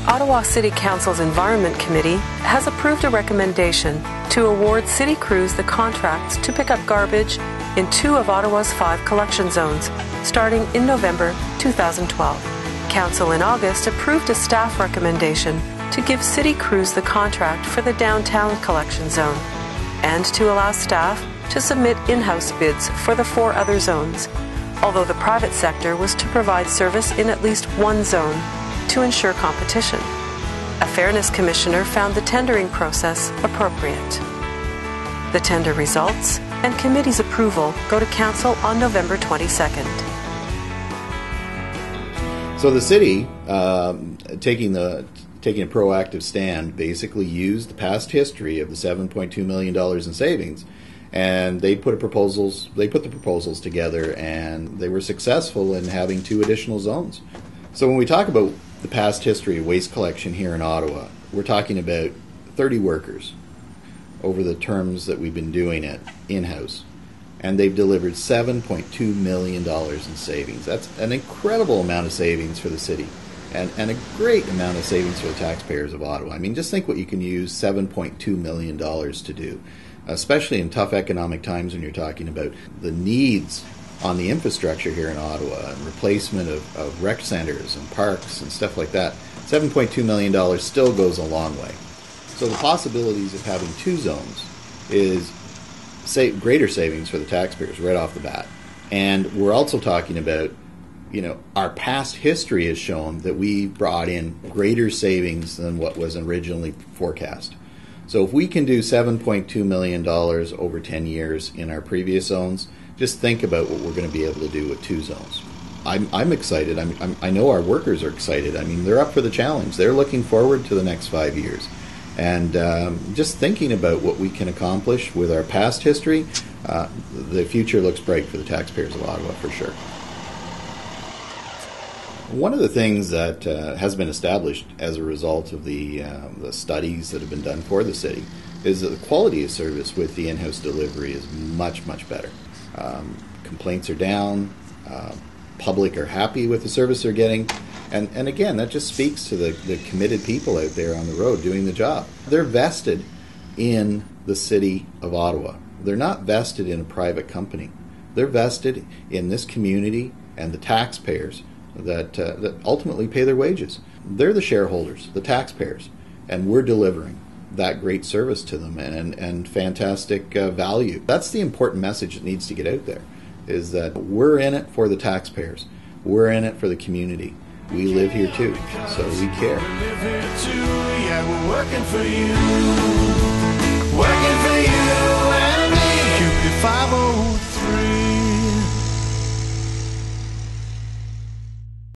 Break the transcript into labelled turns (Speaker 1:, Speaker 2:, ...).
Speaker 1: Ottawa City Council's Environment Committee has approved a recommendation to award City Crews the contracts to pick up garbage in 2 of Ottawa's 5 collection zones, starting in November 2012. Council in August approved a staff recommendation to give City Crews the contract for the downtown collection zone and to allow staff to submit in-house bids for the 4 other zones, although the private sector was to provide service in at least one zone to ensure competition. A Fairness Commissioner found the tendering process appropriate. The tender results and committee's approval go to Council on November 22nd.
Speaker 2: So the city, taking a proactive stand, basically used the past history of the $7.2 million in savings, and they put the proposals together, and they were successful in having 2 additional zones. So when we talk about the past history of waste collection here in Ottawa, we're talking about 30 workers over the terms that we've been doing it in-house, and they've delivered $7.2 million in savings. That's an incredible amount of savings for the city, and a great amount of savings for the taxpayers of Ottawa. I mean, just think what you can use $7.2 million to do, especially in tough economic times when you're talking about the needs on the infrastructure here in Ottawa and replacement of rec centers and parks and stuff like that. $7.2 million still goes a long way. So the possibilities of having 2 zones is greater savings for the taxpayers right off the bat. And we're also talking about, our past history has shown that we brought in greater savings than what was originally forecast. So if we can do $7.2 million over 10 years in our previous zones, just think about what we're going to be able to do with 2 zones. I'm excited. I know our workers are excited. I mean, they're up for the challenge. They're looking forward to the next 5 years. And just thinking about what we can accomplish with our past history, the future looks bright for the taxpayers of Ottawa for sure. One of the things that has been established as a result of the studies that have been done for the city is that the quality of service with the in-house delivery is much, much better. Complaints are down, public are happy with the service they're getting, and again, that just speaks to the committed people out there on the road doing the job. They're vested in the City of Ottawa. They're not vested in a private company. They're vested in this community and the taxpayers that ultimately pay their wages. They're the shareholders, the taxpayers, and we're delivering that great service to them and fantastic value. That's the important message that needs to get out there, is that we're in it for the taxpayers. We're in it for the community. We live here too, so we care.
Speaker 3: We live here too, yeah, we're working for you. Working for you.